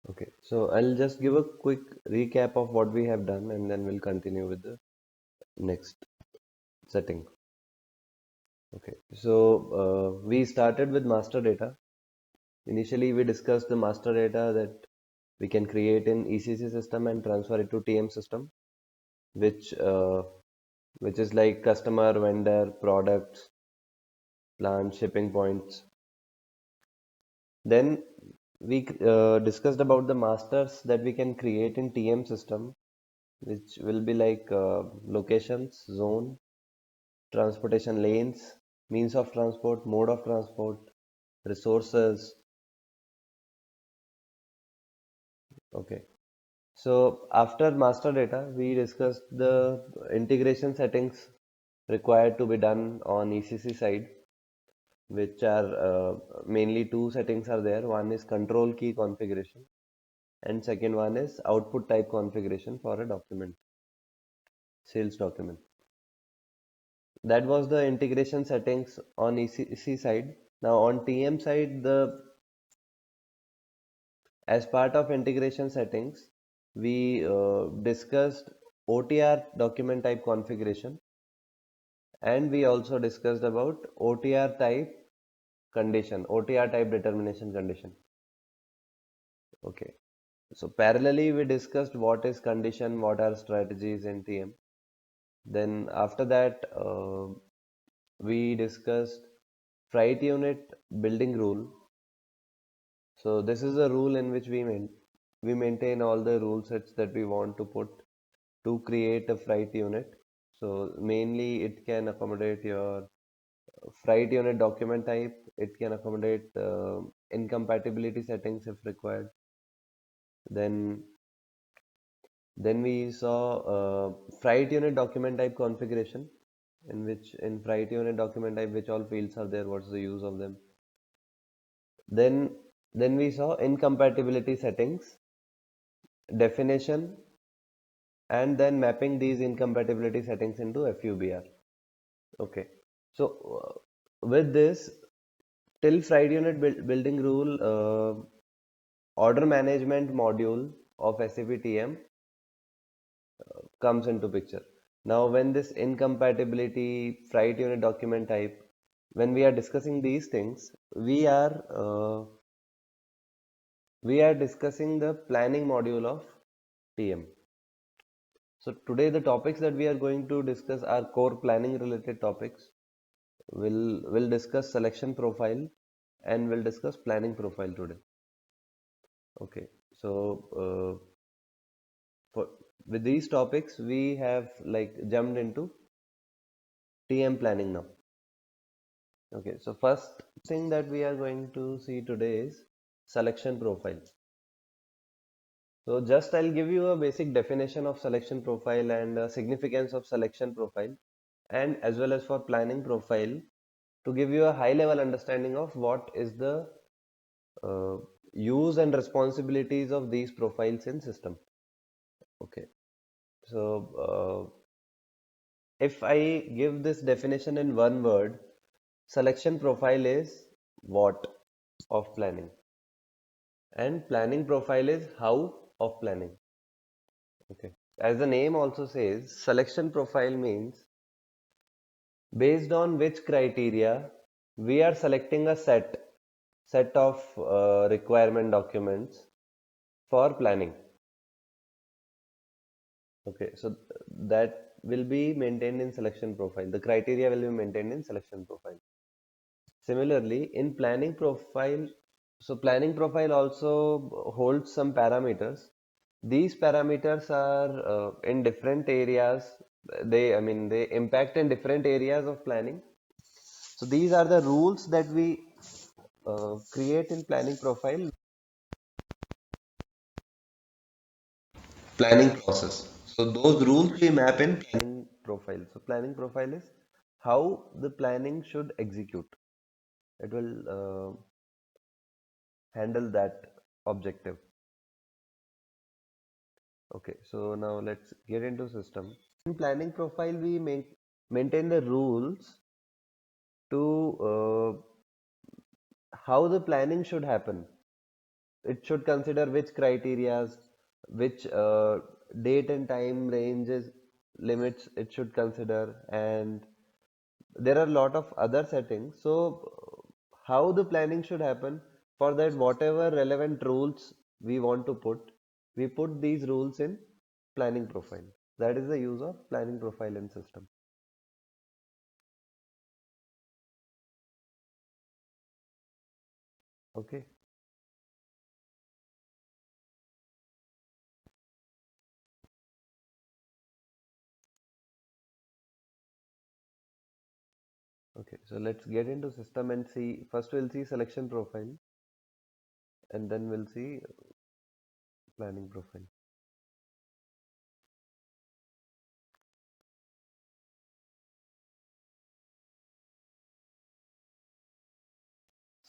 Okay, so I'll just give a quick recap of what we have done and then we'll continue with the next setting. Okay, so we started with master data. Initially, we discussed the master data that we can create in ECC system and transfer it to TM system, which uh, which is like customer, vendor, products, plant, shipping points. Then we discussed about the masters that we can create in TM system, which will be like locations, zone, transportation lanes, means of transport, mode of transport, resources. Okay. So after master data, we discussed the integration settings required to be done on ECC side, which are mainly two settings are there. One is control key configuration, and second one is output type configuration for a document, sales document. That was the integration settings on ECC side. Now on TM side, the as part of integration settings, we discussed OTR document type configuration, and we also discussed about OTR type condition, OTR type determination condition. Okay. So parallelly, we discussed what is condition, what are strategies in TM. Then after that, we discussed freight unit building rule. So this is a rule in which we maintain all the rule sets that we want to put to create a freight unit. So mainly it can accommodate your freight unit document type. It can accommodate incompatibility settings if required. Then then we saw freight unit document type configuration, in which in freight unit document type which all fields are there, what's the use of them. Then then we saw incompatibility settings, definition, and then mapping these incompatibility settings into FUBR. Okay. So with this, till Fried Unit building rule, order management module of SAP TM comes into picture. Now, when this incompatibility, Fried Unit document type, when we are discussing these things, we are discussing the planning module of TM. So today the topics that we are going to discuss are core planning related topics. We'll discuss selection profile and we'll discuss planning profile today. Okay, so for with these topics we have like jumped into TM planning now. Okay, so first thing that we are going to see today is selection profile. So just I'll give you a basic definition of selection profile and significance of selection profile, and as well as for planning profile, to give you a high level understanding of what is the uh, use and responsibilities of these profiles in system. Okay, so if I give this definition in one word, selection profile is what of planning, and planning profile is how of planning. Okay, as the name also says, selection profile means based on which criteria we are selecting a set of requirement documents for planning. Okay, so that will be maintained in selection profile. The criteria will be maintained in selection profile. Similarly, in planning profile, so planning profile also holds some parameters. These parameters are in different areas. I mean, they impact in different areas of planning. So these are the rules that we create in planning profile. Planning process. So those rules we map in planning profile. So planning profile is how the planning should execute. It will handle that objective. Okay, so now let's get into system. In planning profile, we maintain the rules to how the planning should happen. it should consider which criterias, which date and time ranges limits it should consider, and there are a lot of other settings. So how the planning should happen, for that whatever relevant rules we want to put, we put these rules in planning profile. That is the use of planning profile in system. Okay. Okay, so let's get into system and see. First, we'll see selection profile, and then we'll see planning profile.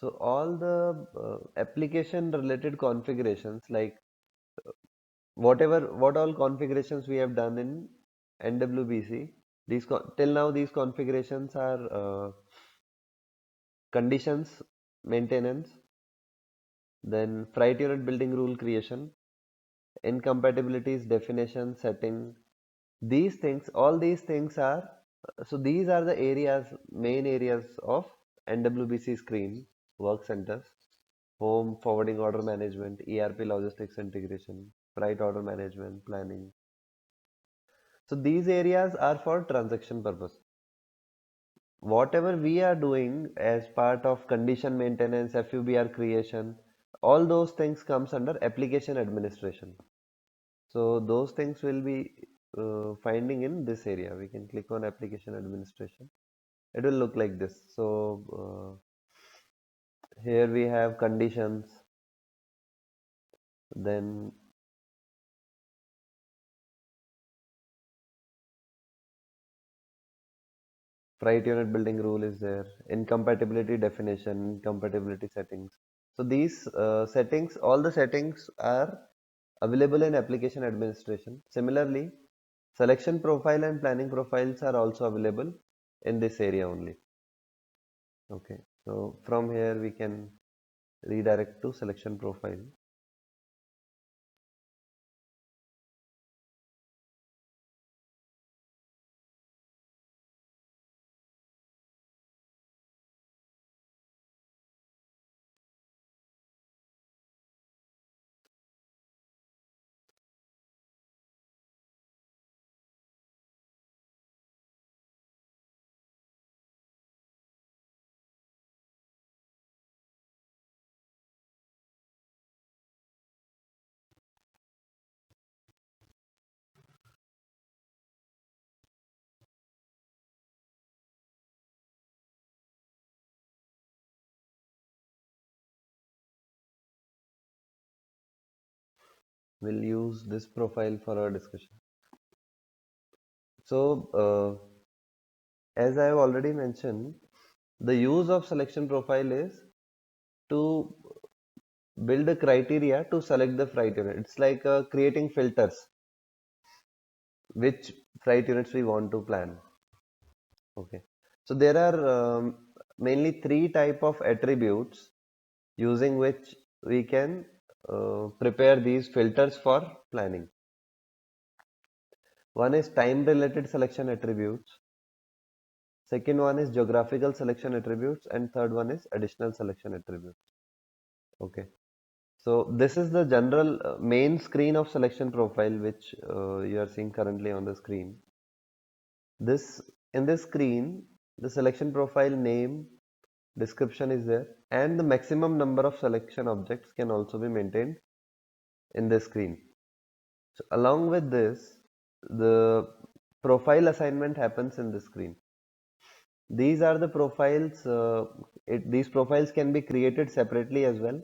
So all the application related configurations, like what all configurations we have done in NWBC, till now these configurations are conditions maintenance, then freight unit building rule creation, incompatibilities definition setting. These things, all these things are, so these are the areas, main areas of NWBC screen, work centers, home, forwarding order management, ERP logistics integration, freight order management, planning. So these areas are for transaction purpose. Whatever we are doing as part of condition maintenance, FUBR creation, all those things comes under application administration. So those things will be finding in this area. We can click on application administration. It will look like this. So here we have conditions, then freight unit building rule is there, incompatibility definition, incompatibility settings. So these settings, all the settings are available in application administration. Similarly, selection profile and planning profiles are also available in this area only. Okay, so from here we can redirect to selection profile. We'll use this profile for our discussion. So, as I have already mentioned, the use of selection profile is to build a criteria to select the freight unit. It's like creating filters, which freight units we want to plan. Okay. So there are mainly three type of attributes using which we can prepare these filters for planning. One is time related selection attributes. Second one is geographical selection attributes, and third one is additional selection attributes. Okay. So this is the general main screen of selection profile which you are seeing currently on the screen. This in this screen, the selection profile name, description is there, and the maximum number of selection objects can also be maintained in the screen. So along with this, the profile assignment happens in the screen. These are the profiles. These profiles can be created separately as well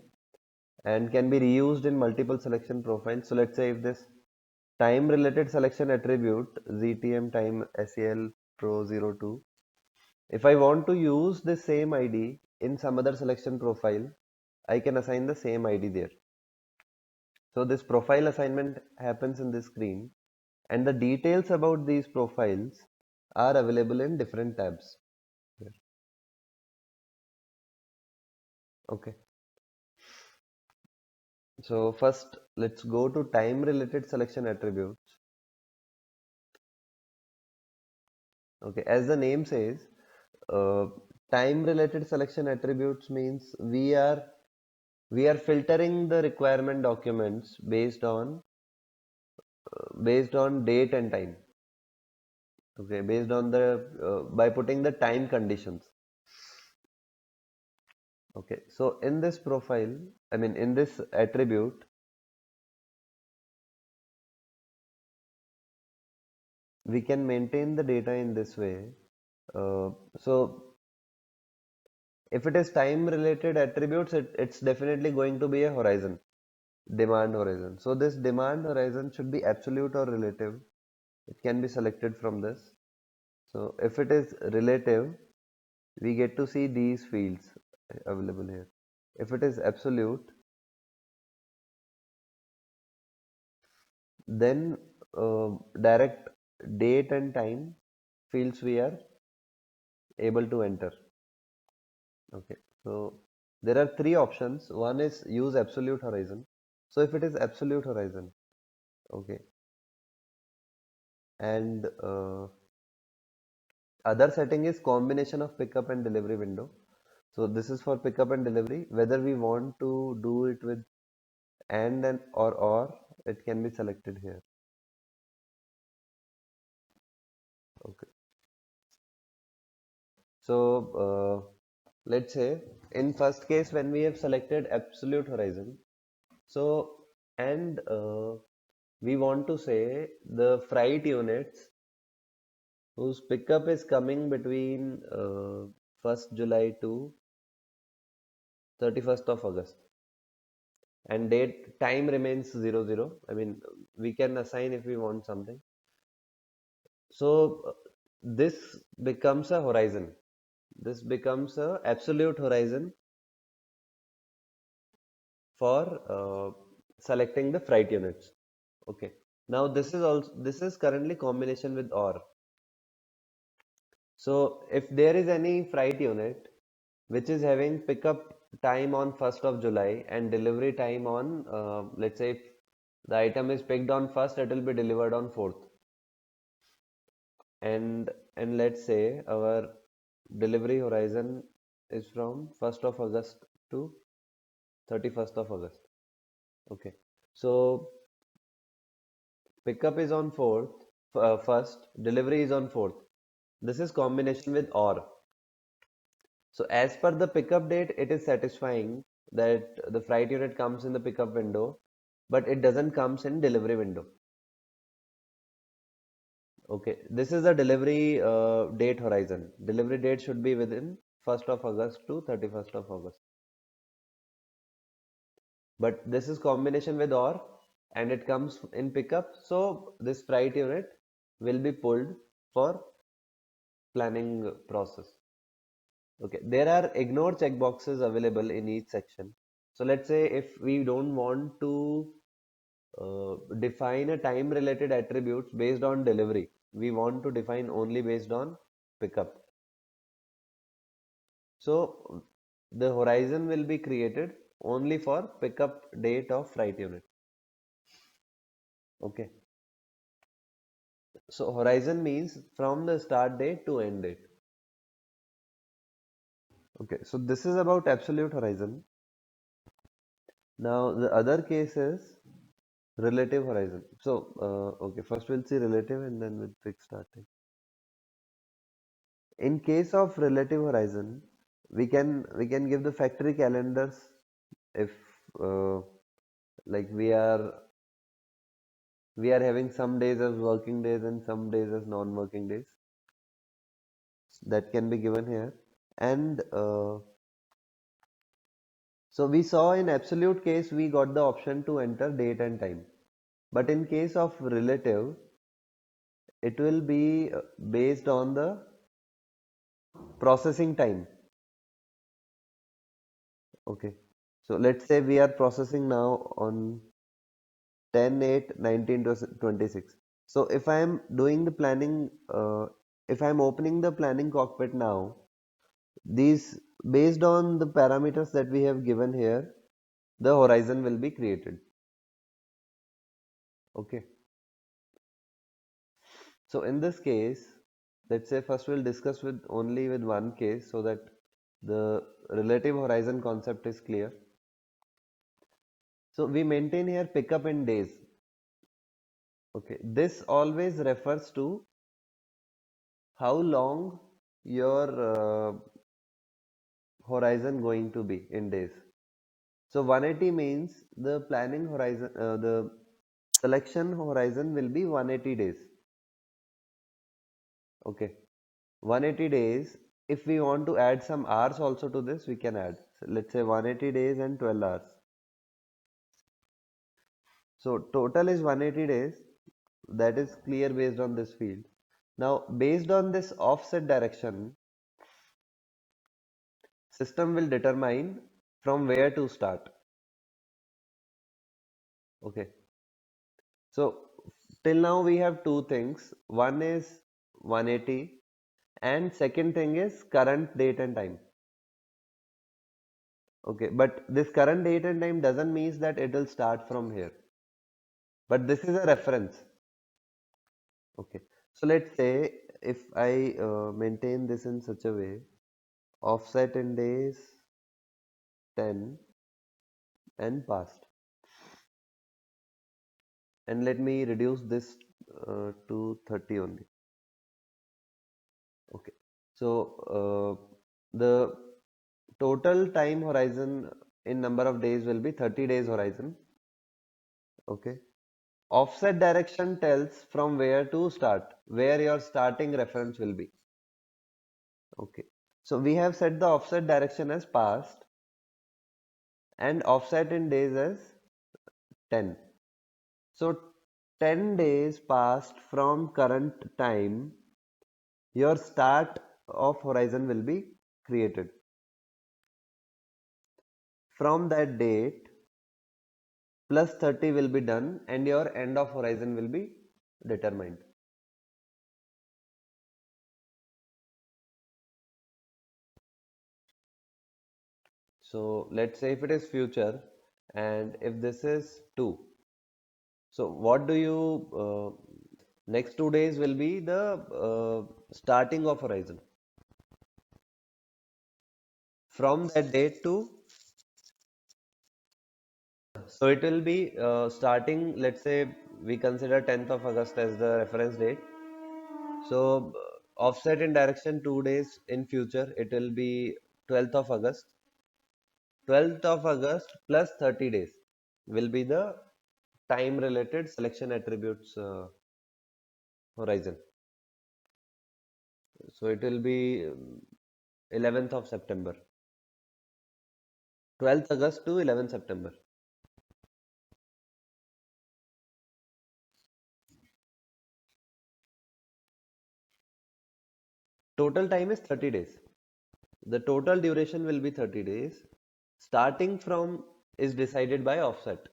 and can be reused in multiple selection profiles. So let's say if this time related selection attribute ZTM time SEL Pro 02, if I want to use the same ID in some other selection profile, I can assign the same ID there. So this profile assignment happens in this screen, and the details about these profiles are available in different tabs here. Okay. So first, let's go to time-related selection attributes. Okay, as the name says, uh, time-related selection attributes means we are filtering the requirement documents based on date and time. Okay, based on the by putting the time conditions. Okay, so in this profile, I mean in this attribute, we can maintain the data in this way. So if it is time related attributes, it's definitely going to be a horizon, demand horizon. So this demand horizon should be absolute or relative. It can be selected from this. So if it is relative, we get to see these fields available here. If it is absolute, then direct date and time fields we are able to enter. Okay, so there are three options. One is use absolute horizon. So if it is absolute horizon, okay, and other setting is combination of pickup and delivery window. So this is for pickup and delivery. Whether we want to do it with and or, it can be selected here. Okay. So let's say in first case when we have selected absolute horizon. So and we want to say the freight units whose pickup is coming between 1st July to 31st of August, and date time remains 00. I mean, we can assign if we want something. So this becomes a horizon. This becomes a absolute horizon for selecting the freight units. Okay. Now this is currently combination with OR. So if there is any freight unit which is having pickup time on 1st of July and delivery time on, let's say if the item is picked on 1st, it will be delivered on 4th. And let's say our delivery horizon is from 1st of August to 31st of August. Okay. So pickup is on 4th, 1st, delivery is on 4th. This is combination with OR. So as per the pickup date, it is satisfying that the freight unit comes in the pickup window, but it doesn't comes in delivery window. Okay, this is the delivery date horizon. Delivery date should be within 1st of August to 31st of August. But this is combination with OR and it comes in pickup. So this freight unit will be pulled for planning process. Okay, there are ignore checkboxes available in each section. So let's say if we don't want to define a time related attributes based on delivery, we want to define only based on pickup. So the horizon will be created only for pickup date of freight unit. Okay. So horizon means from the start date to end date. Okay. So this is about absolute horizon. Now the other case is relative horizon. So okay, first we'll see relative and then with fixed start date. In case of relative horizon, we can give the factory calendars if uh, like we are having some days as working days and some days as non-working days. That can be given here. And so we saw in absolute case we got the option to enter date and time. But in case of relative, it will be based on the processing time. Okay. So let's say we are processing now on 10/8/1926. So if I am doing the planning, if I am opening the planning cockpit now, these based on the parameters that we have given here, the horizon will be created. Okay. So in this case, let's say first we'll discuss with only with one case so that the relative horizon concept is clear. So we maintain here pickup in days. Okay, this always refers to how long your horizon going to be in days. So 180 means the planning horizon, the selection horizon will be 180 days. Okay, 180 days. If we want to add some hours also to this, we can add. So let's say 180 days and 12 hours. So total is 180 days. That is clear based on this field. Now, based on this offset direction, system will determine from where to start. Okay. So till now we have two things. One is 180 and second thing is current date and time. Okay, but this current date and time doesn't mean that it will start from here. But this is a reference. Okay. So let's say if I maintain this in such a way, offset in days 10 and past. And let me reduce this to 30 only. Okay. So the total time horizon in number of days will be 30 days horizon. Okay. Offset direction tells from where to start, where your starting reference will be. Okay. So we have set the offset direction as past and offset in days as 10. So 10 days passed from current time, your start of horizon will be created. From that date, plus 30 will be done and your end of horizon will be determined. So let's say if it is future and if this is 2. So what do you next 2 days will be the starting of horizon. From that date to, so it will be starting, let's say we consider 10th of August as the reference date. So offset in direction 2 days in future, it will be 12th of August. 12th of August plus 30 days will be the time related selection attributes horizon. So it will be 11th of September. 12th August to 11th September. Total time is 30 days. The total duration will be 30 days. Starting from is decided by offset.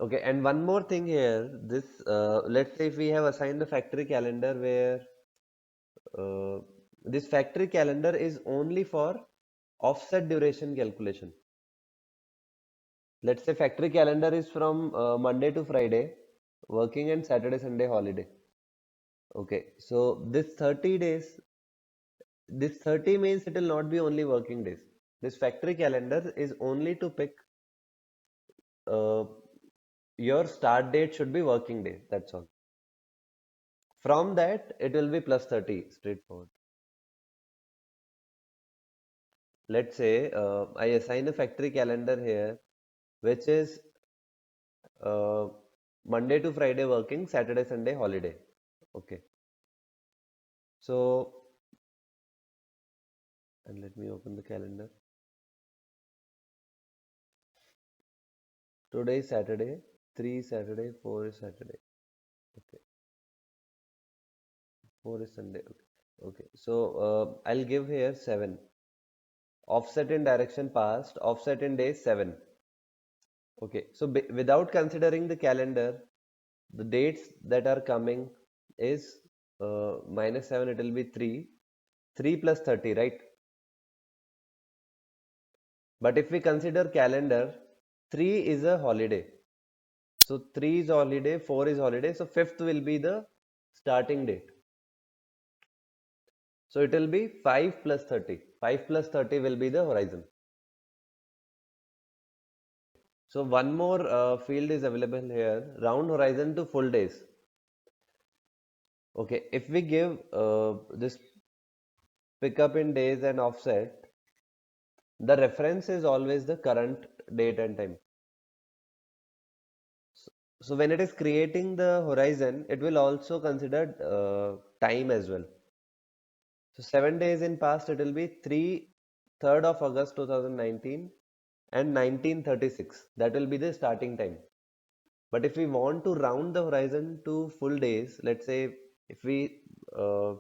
Okay, and one more thing here. This let's say if we have assigned the factory calendar where this factory calendar is only for offset duration calculation. Let's say factory calendar is from Monday to Friday, working and Saturday, Sunday holiday. Okay, so this 30 means it will not be only working days. This factory calendar is only to pick uh, your start date should be working day. That's all. From that, it will be plus 30, straightforward. Let's say I assign a factory calendar here, which is uh, Monday to Friday working, Saturday, Sunday holiday. Okay. So, and let me open the calendar. Today is Saturday, 3 is Saturday, 4 is Saturday. Okay. 4 is Sunday. Okay. Okay. So, I'll give here 7. Offset in direction past, offset in days 7. Okay. So, without considering the calendar, the dates that are coming is minus 7, it will be 3. 3 plus 30, right? But if we consider calendar, 3 is a holiday. So 3 is holiday, 4 is holiday. So 5th will be the starting date. So it will be 5 plus 30. 5 plus 30 will be the horizon. So one more field is available here, round horizon to full days. Okay, if we give this pickup in days and offset, the reference is always the current date and time. So when it is creating the horizon, it will also consider time as well. So 7 days in past, it will be 3rd of August 2019 and 1936. That will be the starting time. But if we want to round the horizon to full days, let's say if we uh,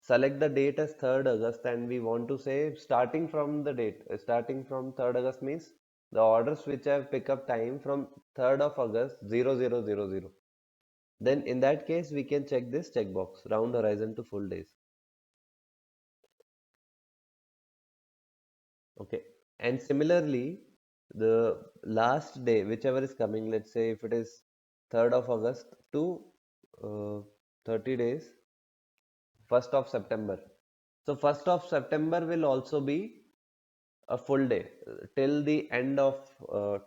select the date as 3rd August and we want to say starting from the date, starting from 3rd August means the orders which have pick up time from 3rd of August 0000. Then in that case, we can check this checkbox, round horizon to full days. Okay. And similarly, the last day, whichever is coming, let's say if it is 3rd of August to uh, 30 days, 1st of September. So 1st of September will also be a full day till the end of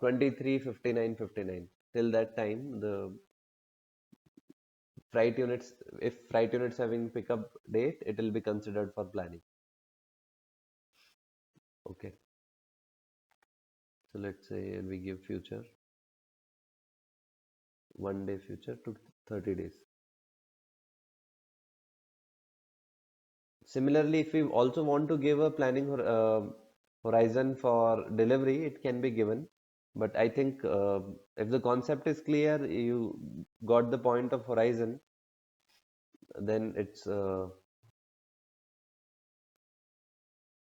23:59:59. Till that time, the freight units, if freight units having pickup date, it will be considered for planning. Okay. So let's say we give future, 1 day future to 30 days. Similarly, if we also want to give a planning horizon for delivery, it can be given. But I think if the concept is clear, you got the point of horizon, then it's for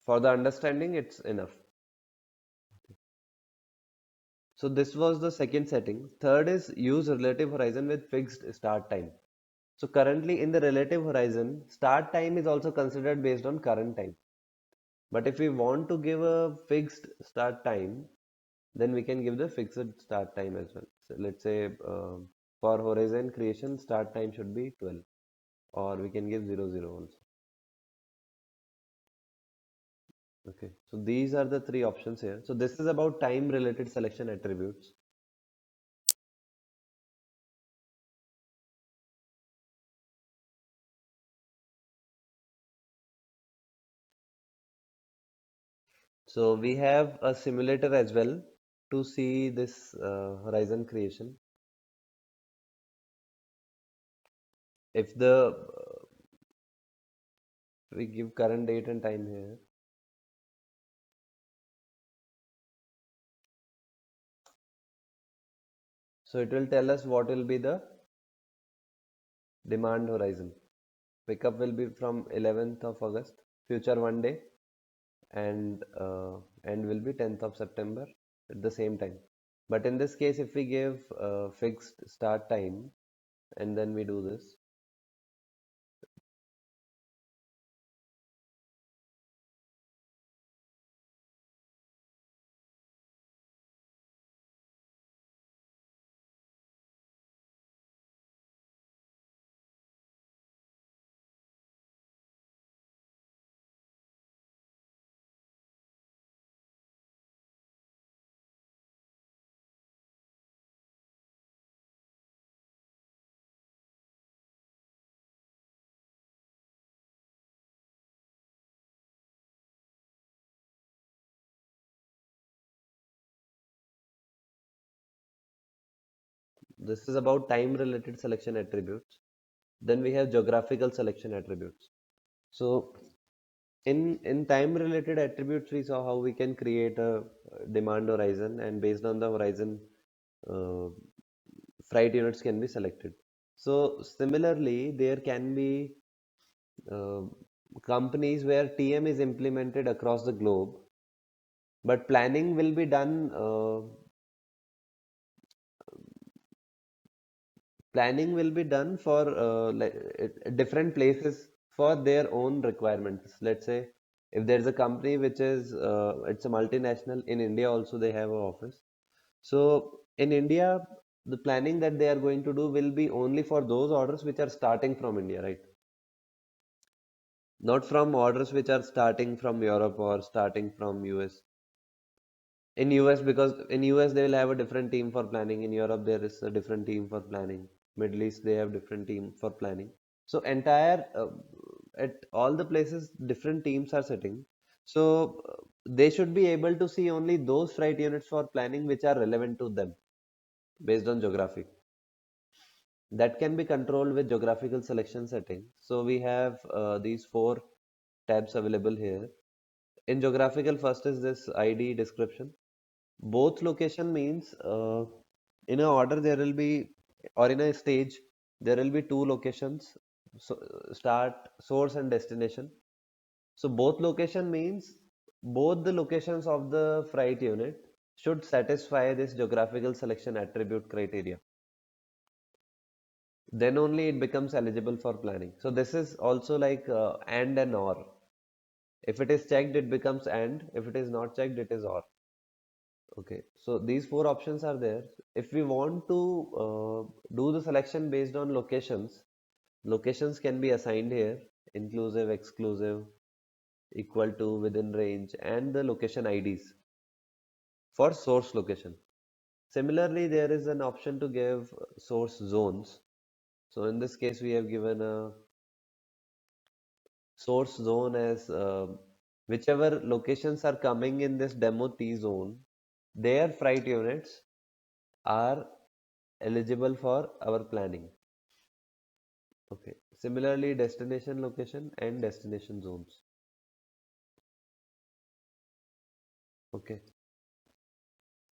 the understanding, it's enough. So this was the second setting. Third is use relative horizon with fixed start time. So currently in the relative horizon, start time is also considered based on current time. But if we want to give a fixed start time, then we can give the fixed start time as well. So let's say for horizon creation, start time should be 12, or we can give 00 also. Okay, so these are the three options here. So this is about time related selection attributes. So we have a simulator as well to see this horizon creation. If the we give current date and time here, so it will tell us what will be the demand horizon. Pickup will be from 11th of August, future 1 day, and end will be 10th of September at the same time. But in this case, if we give fixed start time and then we do this, this is about time related selection attributes. Then we have geographical selection attributes. So in time related attributes, we saw how we can create a demand horizon, and based on the horizon, uh, freight units can be selected. So similarly, there can be uh, companies where TM is implemented across the globe, but planning will be done for different places for their own requirements. Let's say If there's a company which is it's a multinational in India also they have an office. So in India, the planning that they are going to do will be only for those orders which are starting from India, right? Not from orders which are starting from Europe or starting from US. In US, because in US they will have a different team for planning. In Europe there is a different team for planning. Middle East they have different team for planning. So entire at all the places different teams are sitting. So they should be able to see only those freight units for planning which are relevant to them based on geography. That can be controlled with geographical selection setting. So we have these four tabs available here. In geographical, first is this ID description. Both location means in a order there will be, or in a stage there will be two locations. So start, source and destination. So both location means both the locations of the freight unit should satisfy this geographical selection attribute criteria. Then only it becomes eligible for planning. So this is also like and or. If it is checked, it becomes and. If it is not checked, it is or. Okay. So these four options are there. If we want to do the selection based on locations, locations can be assigned here, inclusive, exclusive, equal to, within range, and the location IDs for source location. Similarly, there is an option to give source zones. So in this case, we have given a source zone as whichever locations are coming in this demo T zone, their freight units are eligible for our planning. Okay. Similarly, destination location and destination zones. Okay.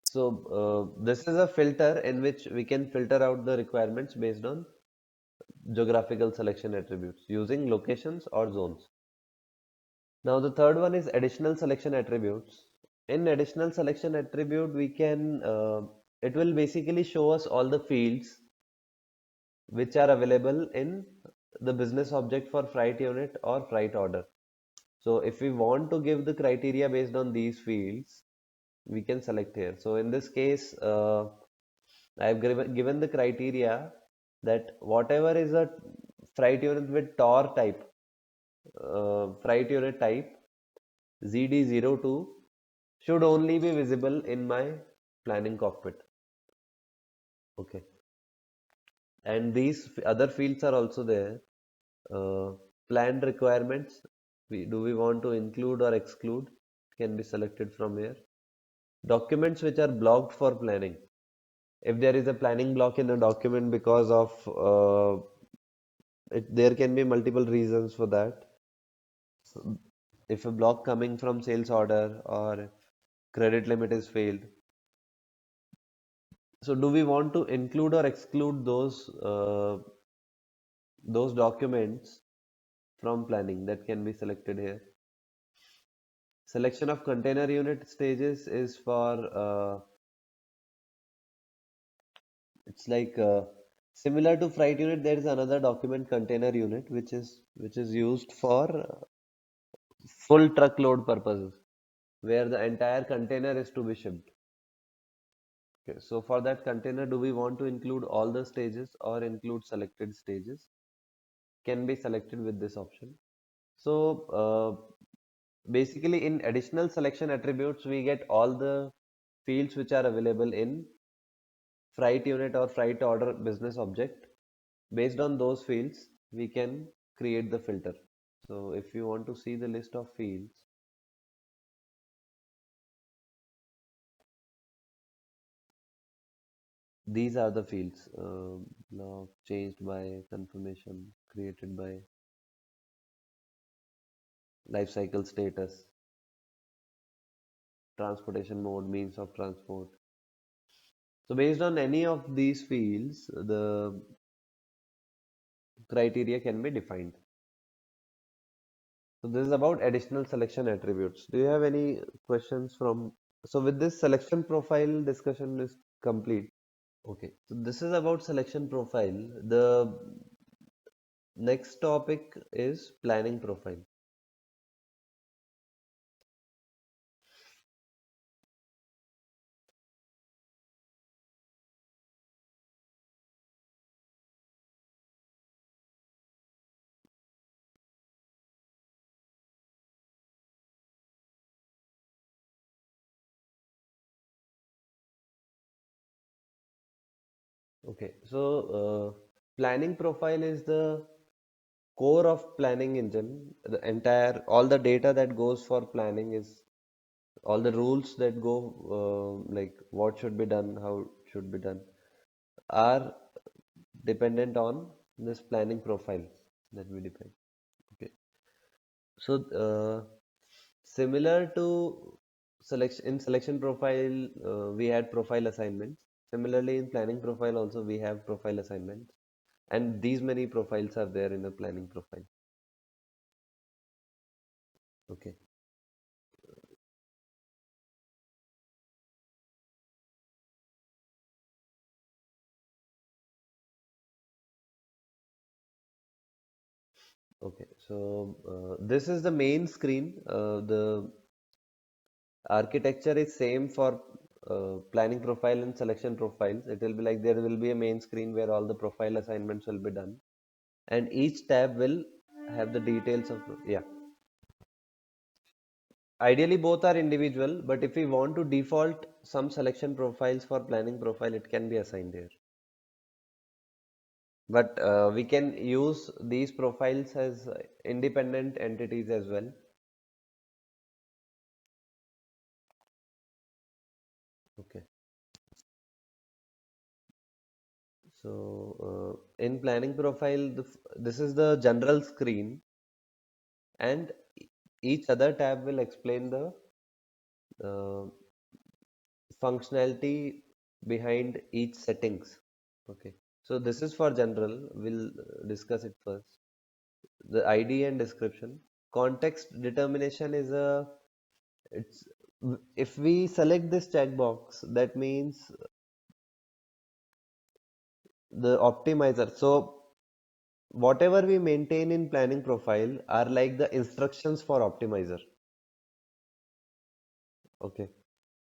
So this is a filter in which we can filter out the requirements based on geographical selection attributes using locations or zones. Now the third one is additional selection attributes. In additional selection attribute, we can it will basically show us all the fields which are available in the business object for freight unit or freight order. So if we want to give the criteria based on these fields, we can select here. So in this case, I've given the criteria that whatever is a freight unit with TOR type, freight unit type ZD02 should only be visible in my planning cockpit. Okay. And these other fields are also there. Uh, Planned requirements. Do we want to include or exclude? Can be selected from here. Documents which are blocked for planning. If there is a planning block in a document because of there can be multiple reasons for that. If a block coming from sales order or credit limit is failed. So do we want to include or exclude those documents from planning? That can be selected here. Selection of container unit stages is for it's like similar to freight unit. There is another document container unit which is used for full truckload purposes, where the entire container is to be shipped. Okay, so for that container, do we want to include all the stages or include selected stages? Can be selected with this option. So basically in additional selection attributes, we get all the fields which are available in freight unit or freight order business object. Based on those fields, we can create the filter. So if you want to see the list of fields, these are the fields. Now changed by confirmation, created by life cycle status, transportation mode, means of transport. So based on any of these fields, the criteria can be defined. So this is about additional selection attributes. Do you have any questions from? So with this selection profile discussion is complete. Okay, so this is about selection profile. The next topic is planning profile. Okay, so planning profile is the core of planning engine. The entire all the data that goes for planning is all the rules that go like what should be done, how should be done are dependent on this planning profile that we define. Okay, so similar to selection profile, we had profile assignments. Similarly, in planning profile also we have profile assignments, and these many profiles are there in a planning profile. Okay. Okay, so this is the main screen. The architecture is same for planning profile and selection profiles. It will be like there will be a main screen where all the profile assignments will be done, and each tab will have the details of, yeah. Ideally, both are individual, but if we want to default some selection profiles for planning profile, it can be assigned here. But we can use these profiles as independent entities as well. Okay. So in planning profile, this is the general screen, and each other tab will explain the uh, functionality behind each settings. Okay. So this is for general. We'll discuss it first. The ID and description. Context determination is a it's if we select this checkbox, that means the optimizer. So whatever we maintain in planning profile are like the instructions for optimizer. Okay.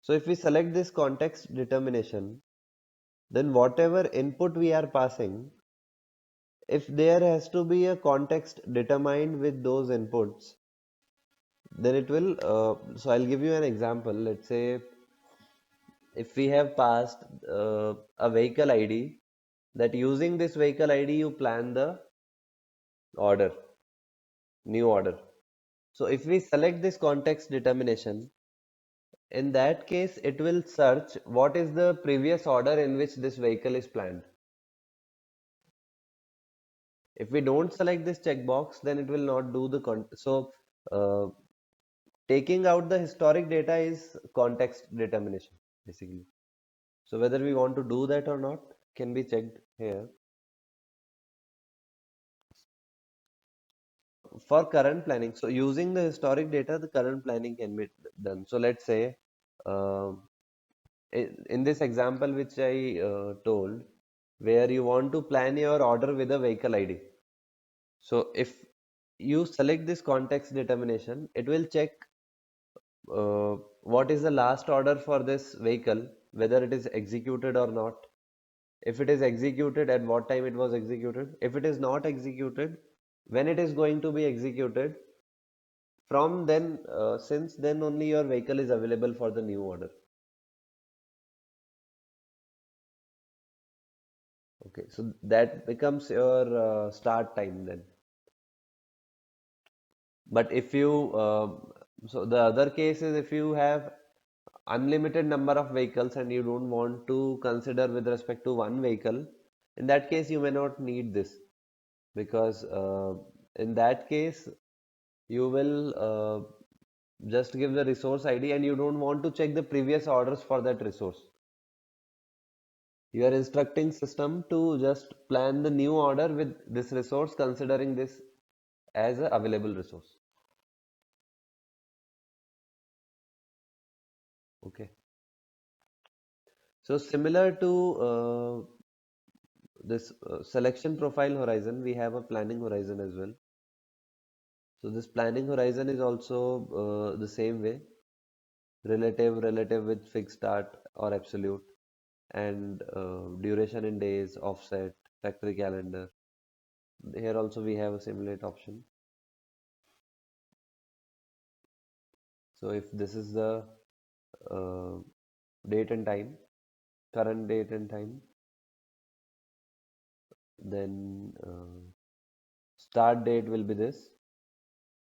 So if we select this context determination, then whatever input we are passing, if there has to be a context determined with those inputs, then it will. So I'll give you an example. Let's say if we have passed a vehicle ID, that using this vehicle ID you plan the order, new order. So if we select this context determination, in that case it will search what is the previous order in which this vehicle is planned. If we don't select this checkbox, then it will not do the so uh, taking out the historic data is context determination basically. So whether we want to do that or not can be checked here. For current planning, so using the historic data, the current planning can be done. So let's say uh, in this example which I told, where you want to plan your order with a vehicle ID. So if you select this context determination, it will check what is the last order for this vehicle, whether it is executed or not. If it is executed, at what time it was executed. If it is not executed, when it is going to be executed. From then, since then only your vehicle is available for the new order. Okay, so that becomes your start time then. But if you, so the other case is if you have unlimited number of vehicles and you don't want to consider with respect to one vehicle, in that case you may not need this, because in that case you will just give the resource ID and you don't want to check the previous orders for that resource. You are instructing system to just plan the new order with this resource, considering this as a available resource. Okay. So similar to this selection profile horizon, we have a planning horizon as well. So this planning horizon is also the same way, relative with fixed start or absolute, and duration in days, offset, factory calendar. Here also we have a simulate option. So if this is the uh, date and time, current date and time, then start date will be this,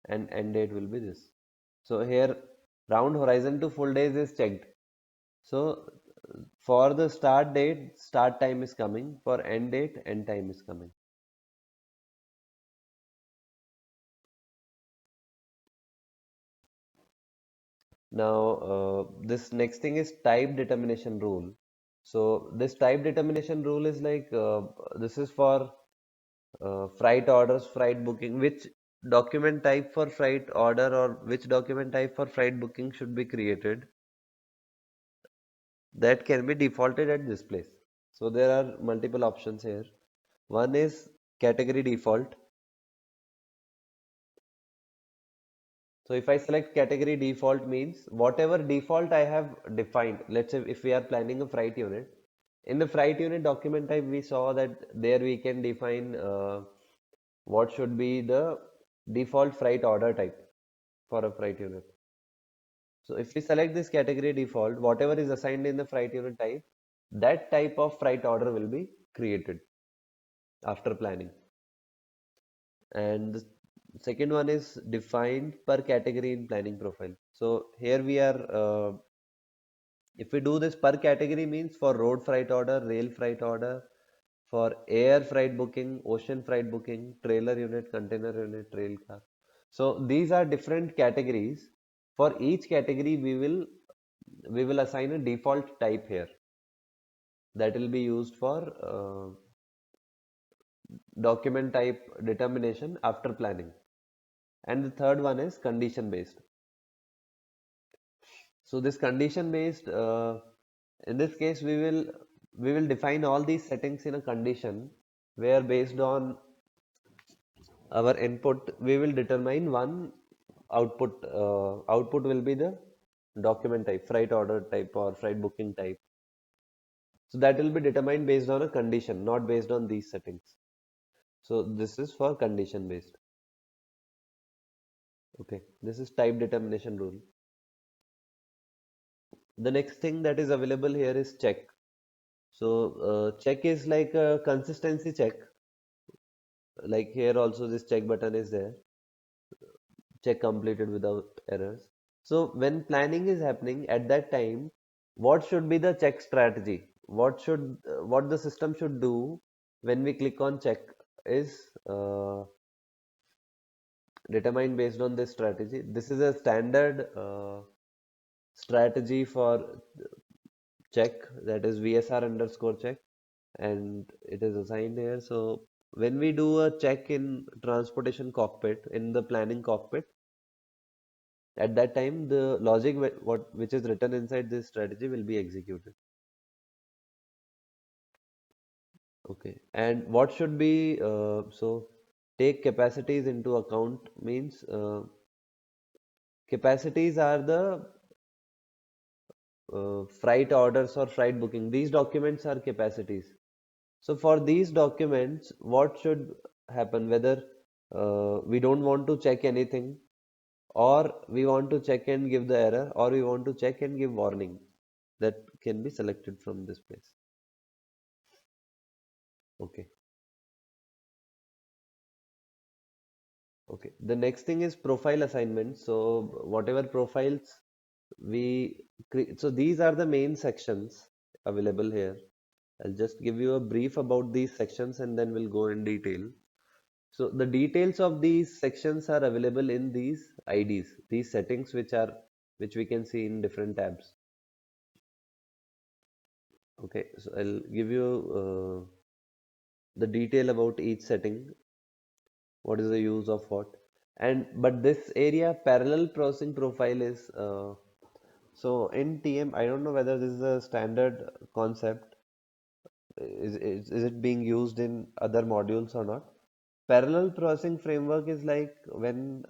and end date will be this. So here round horizon to full days is checked. So for the start date, start time is coming. For end date, end time is coming. Now, this next thing is type determination rule. So this type determination rule is like this is for freight orders, freight booking, which document type for freight order or which document type for freight booking should be created. That can be defaulted at this place. So there are multiple options here. One is category default. So if I select category default means whatever default I have defined, let's say if we are planning a freight unit, in the freight unit document type we saw that there we can define what should be the default freight order type for a freight unit. So if we select this category default, whatever is assigned in the freight unit type, that type of freight order will be created after planning. And the second one is defined per category in planning profile. So here we are, if we do this per category means for road freight order, rail freight order, for air freight booking, ocean freight booking, trailer unit, container unit, rail car. So these are different categories. For each category, we will assign a default type here that will be used for document type determination after planning. And the third one is condition based. So this condition based, in this case, we will define all these settings in a condition where based on our input, we will determine one output. Output will be the document type, freight order type or freight booking type. So that will be determined based on a condition, not based on these settings. So this is for condition based. Okay, this is type determination rule. The next thing that is available here is check. So check is like a consistency check. Like here also this check button is there. Check completed without errors. So when planning is happening at that time, what should be the check strategy? What the system should do when we click on check is determined based on this strategy. This is a standard strategy for check, that is VSR underscore check, and it is assigned here. So when we do a check in transportation cockpit, in the planning cockpit, at that time the logic which is written inside this strategy will be executed. Okay, and what should be so take capacities into account means capacities are the freight orders or freight booking. These documents are capacities. So for these documents, what should happen? Whether we don't want to check anything, or we want to check and give the error, or we want to check and give warning. That can be selected from this place. Okay. Okay. The next thing is profile assignment. So whatever profiles we create, so these are the main sections available here. I'll just give you a brief about these sections and then we'll go in detail. So the details of these sections are available in these IDs, these settings which we can see in different tabs. Okay, so I'll give you the detail about each setting, what is the use of what, and but this area parallel processing profile is so in TM. I don't know whether this is a standard concept. Is it being used in other modules or not? Parallel processing framework is like when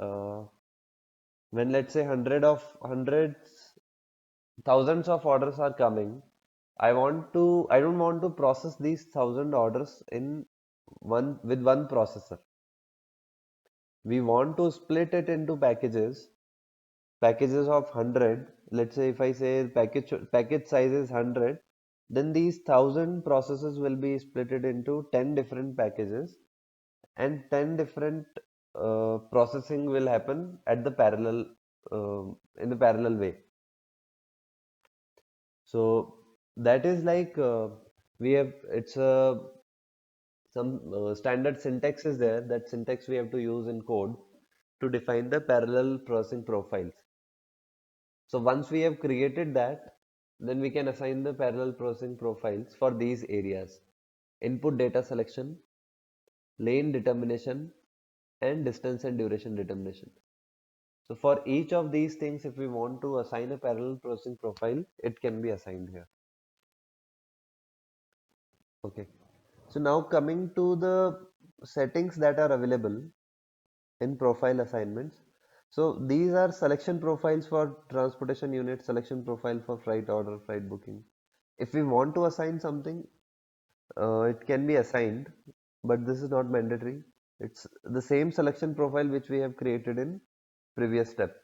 let's say hundreds thousands of orders are coming. I don't want to process these 1,000 orders in one processor. We want to split it into packages of 100. Let's say if I say package size is 100, then these 1,000 processes will be split into 10 different packages, and 10 different processing will happen at the parallel in the parallel way. So that is like we have it's a some standard syntax is there. That syntax we have to use in code to define the parallel processing profiles. So once we have created that, then we can assign the parallel processing profiles for these areas: input data selection, lane determination, and distance and duration determination. So for each of these things, if we want to assign a parallel processing profile, it can be assigned here. Okay. So now coming to the settings that are available in profile assignments. So these are selection profiles for transportation unit, selection profile for freight order, freight booking. If we want to assign something, it can be assigned, but this is not mandatory. It's the same selection profile which we have created in previous step.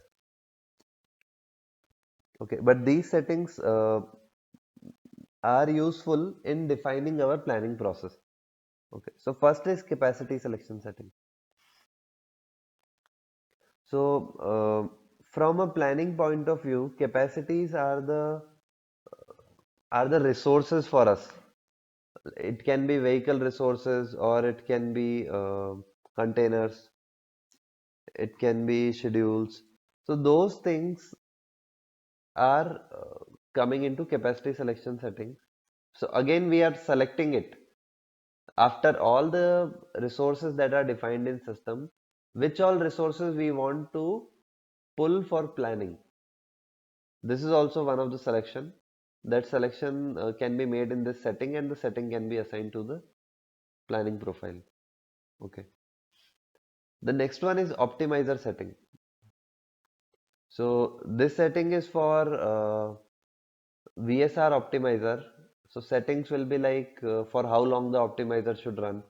Okay, but these settings are useful in defining our planning process. Okay, so first is capacity selection setting. So from a planning point of view, capacities are the resources for us. It can be vehicle resources, or it can be containers, it can be schedules. So those things are coming into capacity selection setting. So again, we are selecting it after all the resources that are defined in system, which all resources we want to pull for planning. This is also one of the selection. That selection can be made in this setting, and the setting can be assigned to the planning profile. Okay. The next one is optimizer setting. So this setting is for VSR optimizer. So settings will be like for how long the optimizer should run,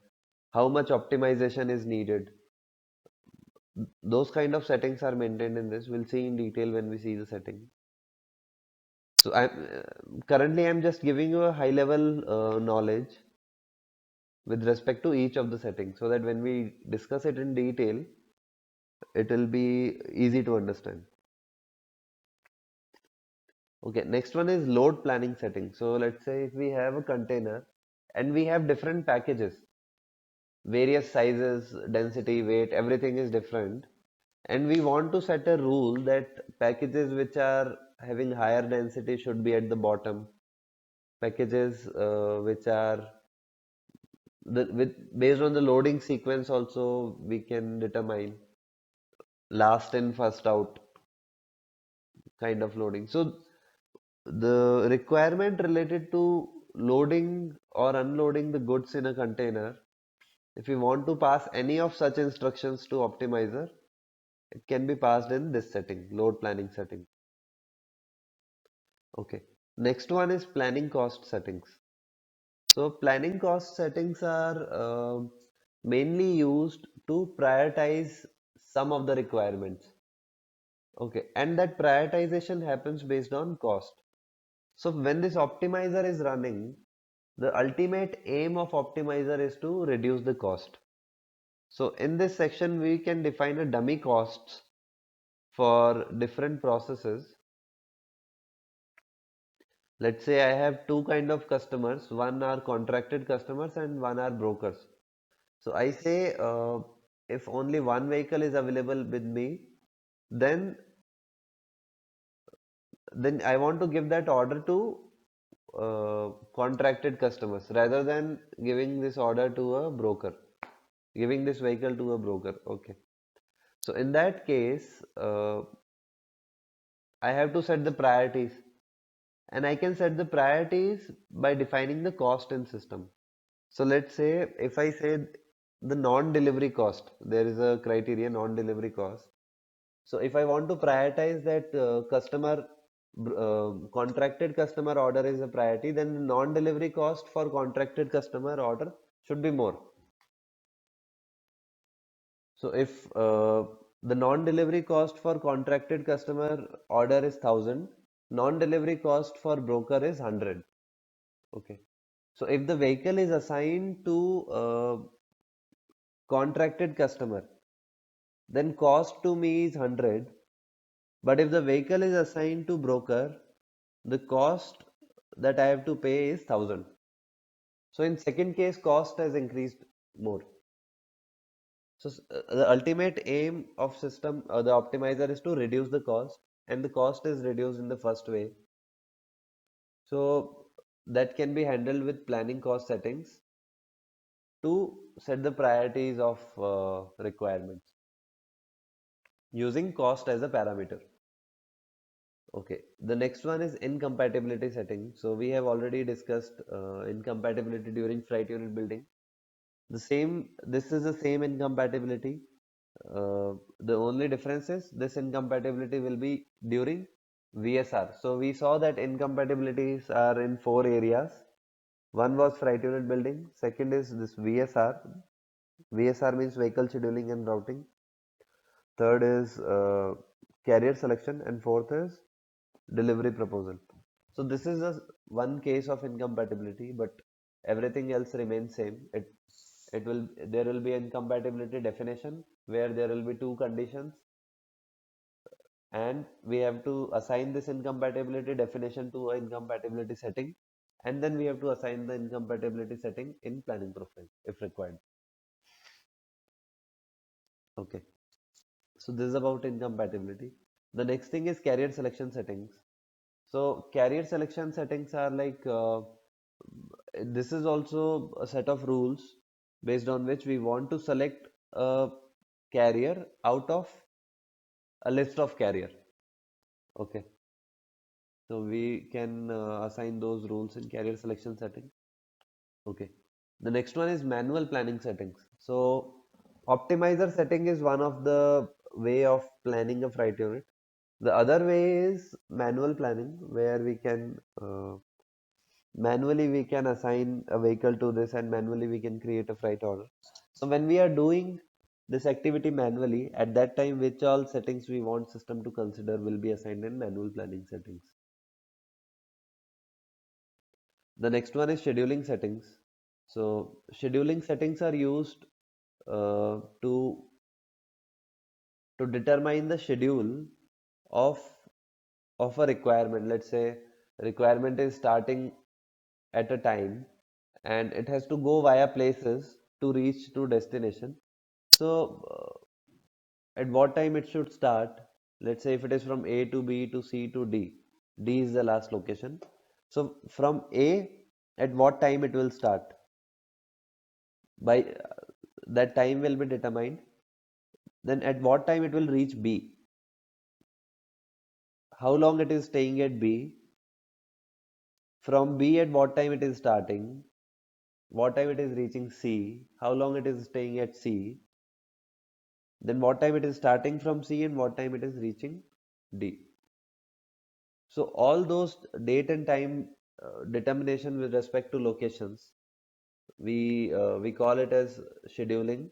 how much optimization is needed. Those kind of settings are maintained in this. We'll see in detail when we see the setting. So currently I'm just giving you a high level knowledge with respect to each of the settings, so that when we discuss it in detail, it will be easy to understand. Okay, next one is load planning setting. So let's say if we have a container and we have different packages, various sizes, density, weight, everything is different, and we want to set a rule that packages which are having higher density should be at the bottom, packages which are based on the loading sequence also we can determine last in first out kind of loading. So the requirement related to loading or unloading the goods in a container, if we want to pass any of such instructions to optimizer, it can be passed in this setting, load planning setting. Okay. Next one is planning cost settings. So planning cost settings are mainly used to prioritize some of the requirements. Okay, and that prioritization happens based on cost. So when this optimizer is running, the ultimate aim of optimizer is to reduce the cost. So in this section, we can define a dummy costs for different processes. Let's say I have two kind of customers. One are contracted customers and one are brokers. So I say if only one vehicle is available with me, then I want to give that order to contracted customers rather than giving this order to a broker, giving this vehicle to a broker. Okay. So in that case, I have to set the priorities, and I can set the priorities by defining the cost in system. So let's say if I say the non-delivery cost, there is a criteria non-delivery cost. So if I want to prioritize that contracted customer order is a priority, then the non-delivery cost for contracted customer order should be more. So if the non-delivery cost for contracted customer order is 1,000, non-delivery cost for broker is 100. Okay. So if the vehicle is assigned to contracted customer, then cost to me is 100. But if the vehicle is assigned to broker, the cost that I have to pay is 1000. So in second case, cost has increased more. So the ultimate aim of system, the optimizer, is to reduce the cost, and the cost is reduced in the first way. So that can be handled with planning cost settings to set the priorities of requirements using cost as a parameter. Okay, the next one is incompatibility setting. So we have already discussed incompatibility during freight unit building. This is the same incompatibility. The only difference is this incompatibility will be during VSR. So we saw that incompatibilities are in four areas. One was freight unit building. Second is this VSR. VSR means vehicle scheduling and routing. Third is carrier selection, and fourth is delivery proposal. So this is a one case of incompatibility, but everything else remains same. It will there will be incompatibility definition where there will be two conditions, and we have to assign this incompatibility definition to a incompatibility setting, and then we have to assign the incompatibility setting in planning profile if required. Okay, so this is about incompatibility. The next thing is carrier selection settings. So carrier selection settings are like this is also a set of rules based on which we want to select a carrier out of a list of carrier. Okay, so we can assign those rules in carrier selection setting. Okay, the next one is manual planning settings. So optimizer setting is one of the way of planning a freight unit. The other way is manual planning, where manually we can assign a vehicle to this, and manually we can create a freight order. So when we are doing this activity manually, at that time which all settings we want system to consider will be assigned in manual planning settings. The next one is scheduling settings. So scheduling settings are used uh, to determine the schedule of a requirement. Let's say requirement is starting at a time, and it has to go via places to reach to destination. So at what time it should start? Let's say if it is from A to B to C to D, D is the last location. So from A, at what time it will start? By that time will be determined. Then at what time it will reach B? How long it is staying at B? From B, at what time it is starting? What time it is reaching C? How long it is staying at C? Then what time it is starting from C and what time it is reaching D. So all those date and time determination with respect to locations, we call it as scheduling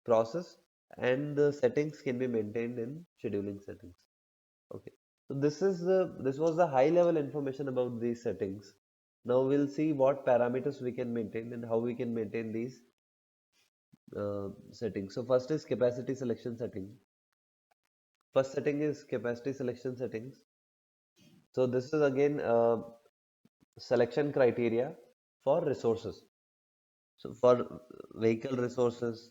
process, and the settings can be maintained in scheduling settings. Okay. So this was the high level information about these settings. Now we'll see what parameters we can maintain and how we can maintain these settings. So first is capacity selection setting. First setting is capacity selection settings. So this is again selection criteria for resources. So for vehicle resources,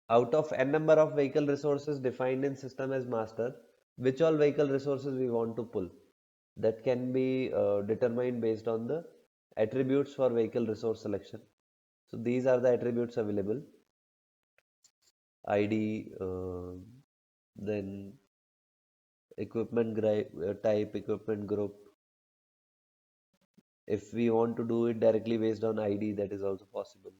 out of n number of vehicle resources defined in system as master, which all vehicle resources we want to pull. That can be determined based on the attributes for vehicle resource selection. So these are the attributes available: ID, then type, equipment group. If we want to do it directly based on ID, that is also possible.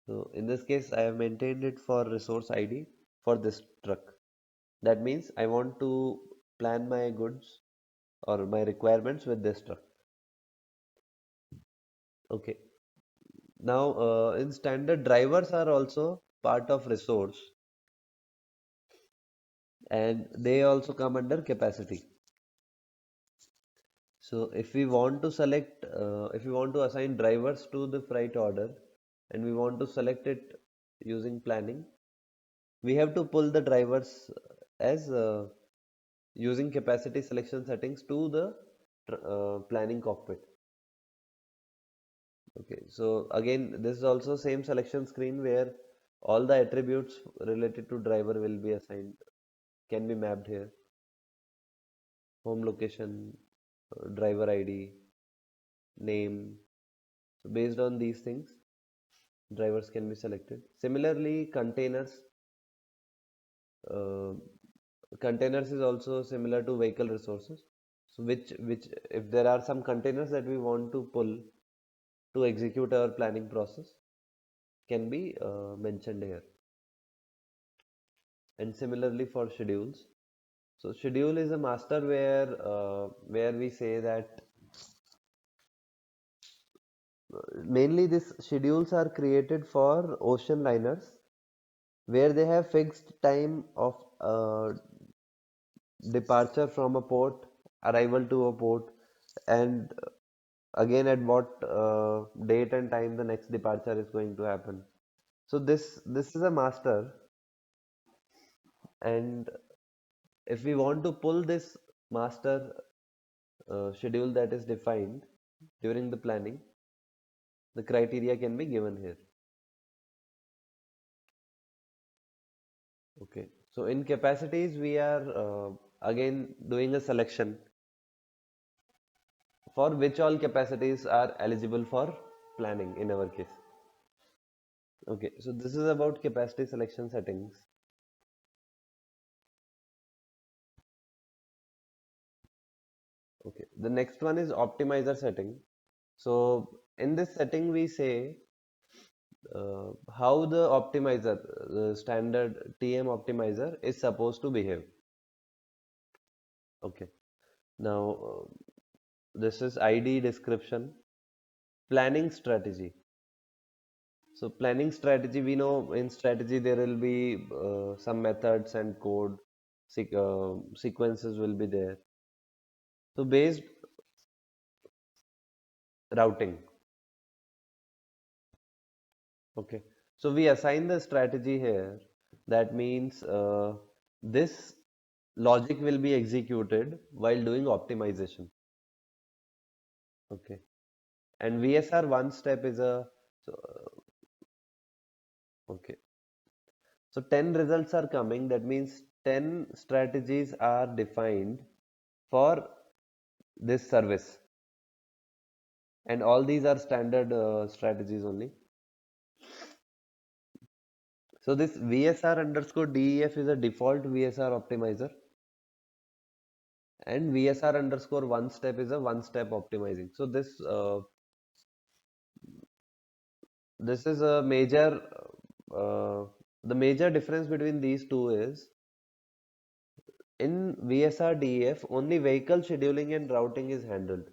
So in this case, I have maintained it for resource ID for this truck. That means I want to plan my goods or my requirements with this truck. Okay. Now, in standard, drivers are also part of resource, and they also come under capacity. So if we want to select, if we want to assign drivers to the freight order and we want to select it using planning, we have to pull the drivers as using capacity selection settings to the planning cockpit. Okay, so again, this is also same selection screen where all the attributes related to driver will be assigned, can be mapped here. Home location, driver ID, name. So based on these things, drivers can be selected. Similarly, uh, containers is also similar to vehicle resources. So which if there are some containers that we want to pull to execute our planning process, can be mentioned here. And similarly for schedules. So schedule is a master where we say that mainly these schedules are created for ocean liners where they have fixed time of departure from a port, arrival to a port, and again at what date and time the next departure is going to happen. So this is a master, and if we want to pull this master schedule that is defined during the planning, the criteria can be given here. Okay, so in capacities we are again doing a selection for which all capacities are eligible for planning in our case. Okay, so this is about capacity selection settings. Okay, the next one is optimizer setting. So in this setting we say how the optimizer, the standard TM optimizer is supposed to behave. Okay, now this is ID description, planning strategy. So planning strategy, we know in strategy there will be some methods and code sequences will be there. So based routing. Okay. So we assign the strategy here. That means this logic will be executed while doing optimization. Okay. And VSR one step is a so, okay. So 10 results are coming. That means 10 strategies are defined for this service. And all these are standard strategies only. So this VSR underscore DEF is a default VSR optimizer, and VSR underscore one step is a one step optimizing. So this is a major the major difference between these two is in VSR DEF only vehicle scheduling and routing is handled.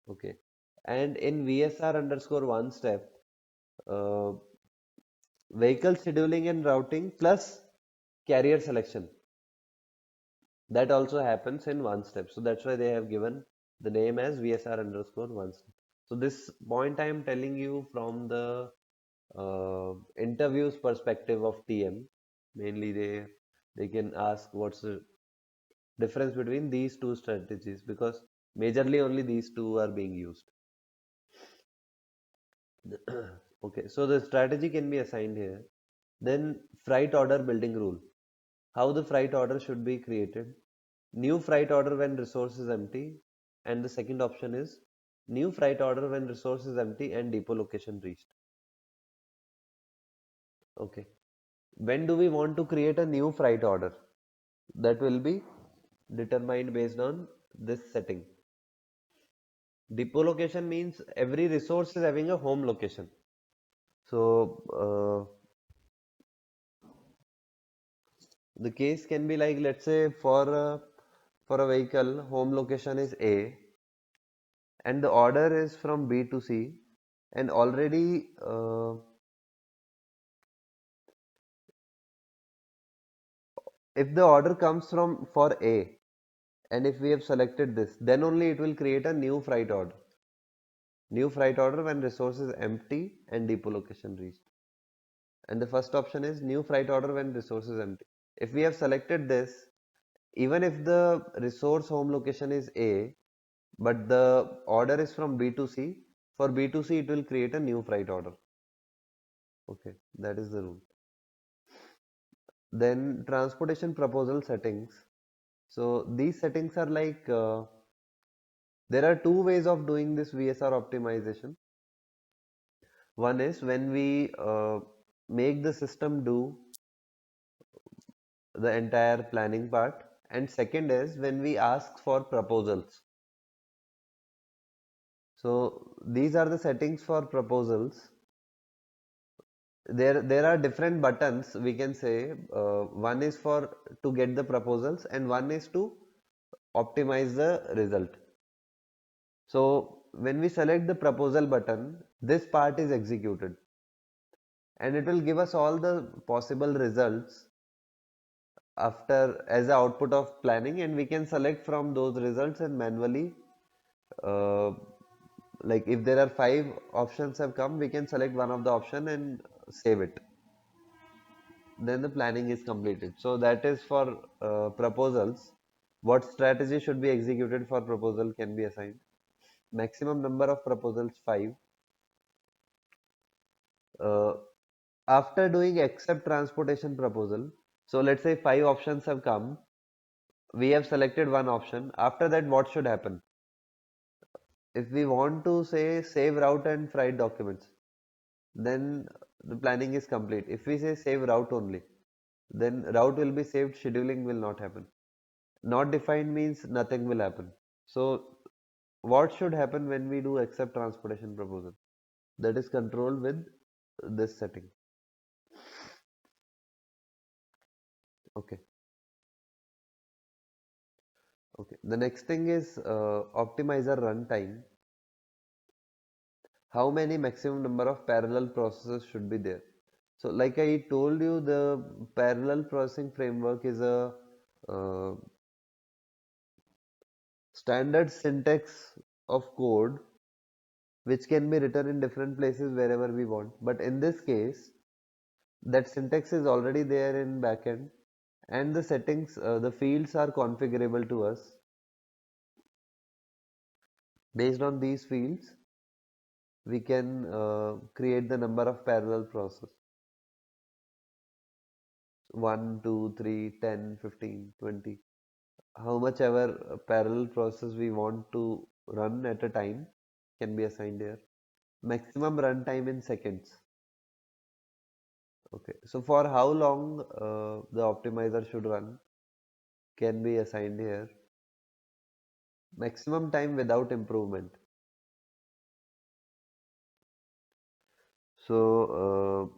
Okay, and in VSR underscore one step uh, vehicle scheduling and routing plus carrier selection, that also happens in one step. So that's why they have given the name as VSR underscore one step. So this point I am telling you from the interviews perspective of TM. Mainly they can ask what's the difference between these two strategies, because majorly only these two are being used. Okay, so the strategy can be assigned here. Then freight order building rule. How the freight order should be created. New freight order when resource is empty. And the second option is new freight order when resource is empty and depot location reached. Okay. When do we want to create a new freight order? That will be determined based on this setting. Depot location means every resource is having a home location. So the case can be like, let's say for a vehicle home location is A and the order is from B to C, and already if the order comes from for A and if we have selected this, then only it will create a new freight order. New freight order when resource is empty and depot location reached. And the first option is new freight order when resource is empty. If we have selected this, even if the resource home location is A, but the order is from B to C, for B to C it will create a new freight order. Okay, that is the rule. Then transportation proposal settings. So these settings are like there are two ways of doing this VSR optimization. One is when we make the system do the entire planning part, and second is when we ask for proposals. So these are the settings for proposals. There are different buttons we can say. One is for to get the proposals and one is to optimize the result. So when we select the proposal button, this part is executed and it will give us all the possible results after as a output of planning, and we can select from those results and manually uh, like if there are five options have come, we can select one of the option and save it, then the planning is completed. So that is for proposals. What strategy should be executed for proposal can be assigned. Maximum number of proposals 5. uh, After doing accept transportation proposal, so let's say five options have come, we have selected one option. After that, what should happen? If we want to say save route and freight documents, then the planning is complete. If we say save route only, then route will be saved, scheduling will not happen. Not defined means nothing will happen. So what should happen when we do accept transportation proposal? That is controlled with this setting. Okay. Okay. The next thing is optimizer runtime. How many maximum number of parallel processes should be there? So like I told you, the parallel processing framework is a uh, standard syntax of code which can be written in different places wherever we want. But in this case, that syntax is already there in backend, and the settings, the fields are configurable to us. Based on these fields, we can create the number of parallel process. 1, 2, 3, 10, 15, 20. How much ever parallel process we want to run at a time can be assigned here. Maximum runtime in seconds. Okay, so for how long the optimizer should run can be assigned here. Maximum time without improvement. So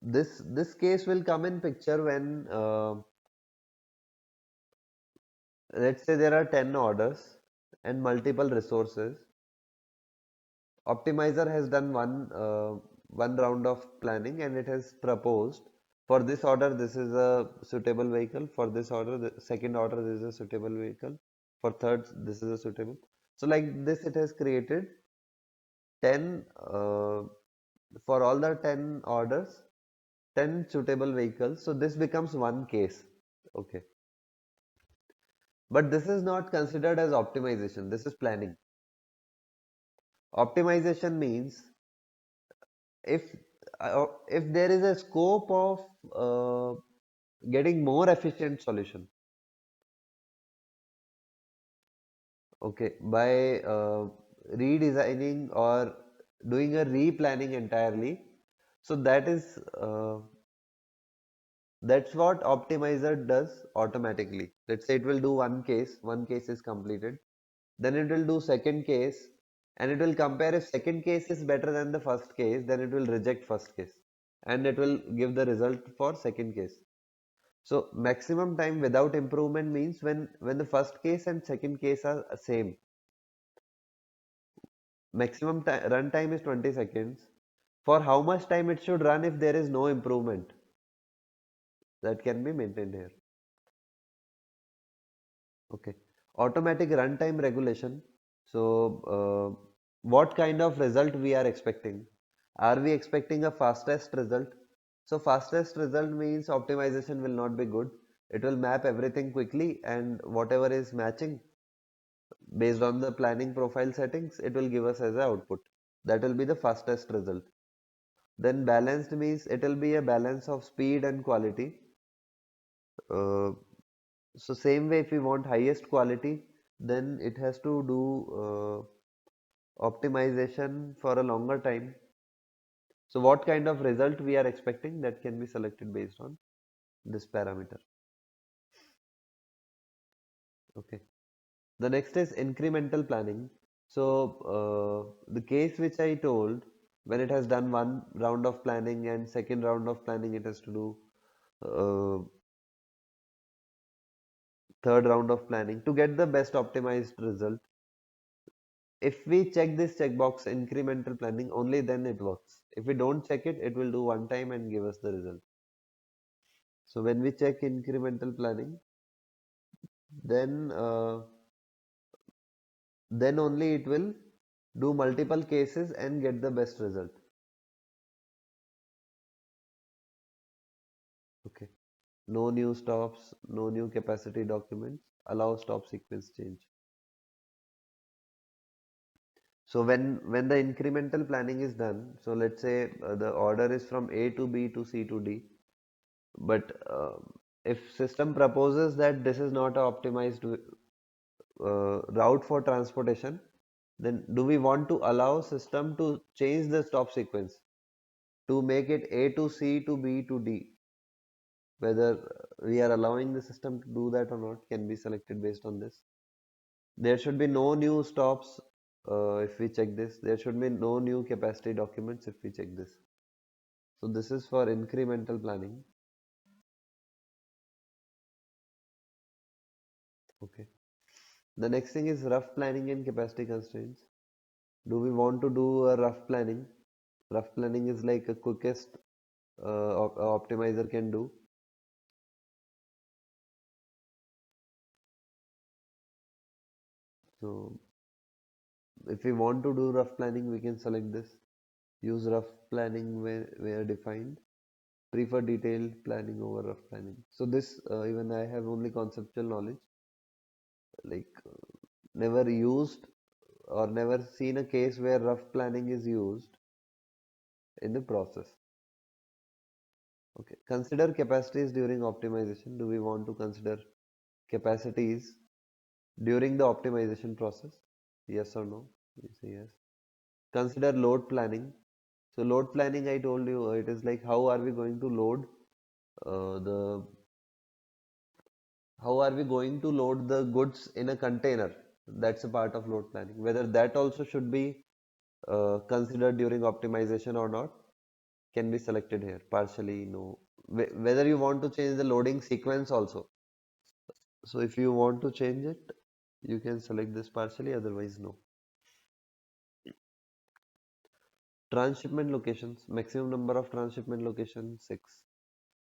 this case will come in picture when let's say there are 10 orders and multiple resources. Optimizer has done one round of planning and it has proposed for this order this is a suitable vehicle, for this order the second order this is a suitable vehicle, for third this is a suitable. So like this it has created 10 for all the 10 orders 10 suitable vehicles. So this becomes one case. Okay, but this is not considered as optimization, this is planning. Optimization means if if there is a scope of getting more efficient solution, okay, by redesigning or doing a replanning entirely, so that's what optimizer does automatically. Let's say it will do one case is completed, then it will do second case, and it will compare if second case is better than the first case, then it will reject first case and it will give the result for second case. So maximum time without improvement means when the first case and second case are same, maximum run time is 20 seconds. For how much time it should run if there is no improvement, that can be maintained here. Okay. Automatic runtime regulation. So, what kind of result we are expecting? Are we expecting a fastest result? So, fastest result means optimization will not be good. It will map everything quickly, and whatever is matching based on the planning profile settings, it will give us as a output. That will be the fastest result. Then balanced means it will be a balance of speed and quality. Uh, so same way, if we want highest quality, then it has to do optimization for a longer time. So what kind of result we are expecting, that can be selected based on this parameter. Okay. The next is incremental planning. So the case which I told, when it has done one round of planning and second round of planning, it has to do uh, third round of planning to get the best optimized result. If we check this checkbox incremental planning, only then it works. If we don't check it, it will do one time and give us the result. So when we check incremental planning, then then only it will do multiple cases and get the best result. Okay. No new stops, no new capacity documents, allow stop sequence change. So when the incremental planning is done, so let's say the order is from A to B to C to D, but if system proposes that this is not a optimized route for transportation, then do we want to allow system to change the stop sequence to make it A to C to B to D? Whether we are allowing the system to do that or not can be selected based on this. There should be no new stops if we check this. There should be no new capacity documents if we check this. So this is for incremental planning. Okay. The next thing is rough planning and capacity constraints. Do we want to do a rough planning? Rough planning is like a quickest optimizer can do. So if we want to do rough planning, we can select this. Use rough planning where defined. Prefer detailed planning over rough planning. So this even I have only conceptual knowledge, like never used or never seen a case where rough planning is used in the process. Okay, consider capacities during optimization. Do we want to consider capacities during the optimization process? Yes or no? You say yes. Consider load planning. So load planning, I told you, it is like how are we going to load the how are we going to load the goods in a container? That's a part of load planning. Whether that also should be considered during optimization or not can be selected here. Partially, no. Whether you want to change the loading sequence also. So if you want to change it, you can select this partially, otherwise no. Transshipment locations, maximum number of transshipment locations, 6.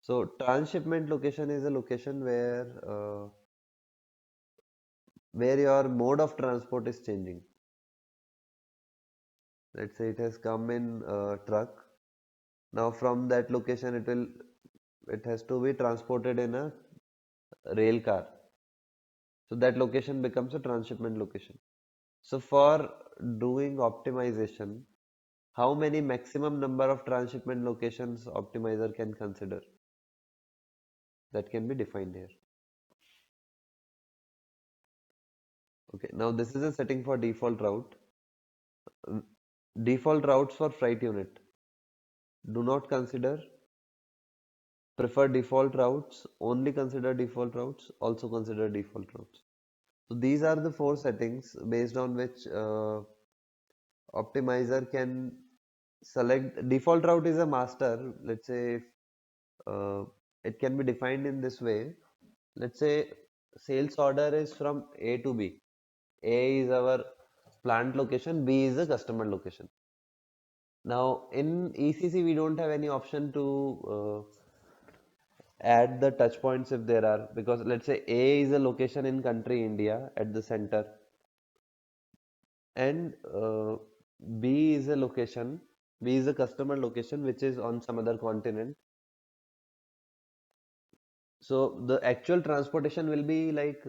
So transshipment location is a location where your mode of transport is changing. Let's say it has come in truck. Now from that location it has to be transported in a rail car. So that location becomes a transshipment location. So for doing optimization, how many maximum number of transshipment locations optimizer can consider? That can be defined here. Okay, now this is a setting for default route. Default routes for freight unit. Do not consider prefer default routes, only consider default routes, also consider default routes. So these are the four settings based on which optimizer can select. Default route is a master. Let's say if, it can be defined in this way. Let's say sales order is from A to B. A is our plant location, B is the customer location. Now in ECC we don't have any option to add the touch points if there are, because let's say A is a location in country India at the center, and B is a location, B is a customer location which is on some other continent. So the actual transportation will be like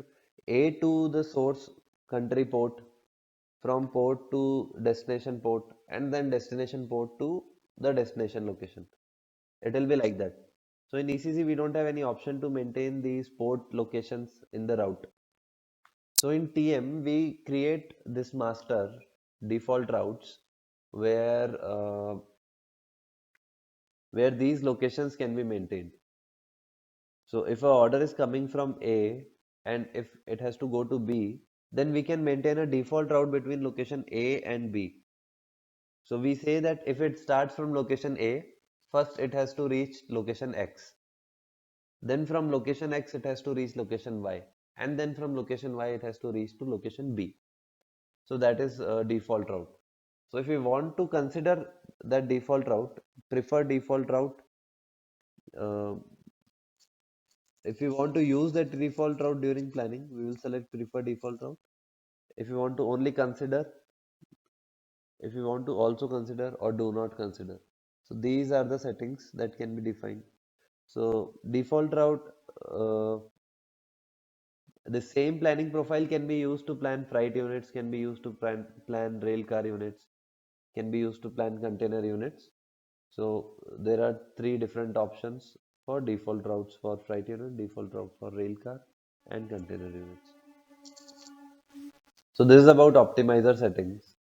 A to the source country port, from port to destination port, and then destination port to the destination location. It will be like that. So in ECC, we don't have any option to maintain these port locations in the route. So in TM, we create this master default routes where these locations can be maintained. So if a order is coming from A and if it has to go to B, then we can maintain a default route between location A and B. So we say that if it starts from location A, first it has to reach location X. Then from location X it has to reach location Y. And then from location Y it has to reach to location B. So that is a default route. So if we want to consider that default route, preferred default route, uh, if we want to use that default route during planning, we will select preferred default route. If you want to only consider, if you want to also consider or do not consider. So these are the settings that can be defined. So default route, uh, the same planning profile can be used to plan freight units, can be used to plan rail car units, can be used to plan container units. So there are three different options for default routes for freight unit, default route for rail car and container units. So this is about optimizer settings.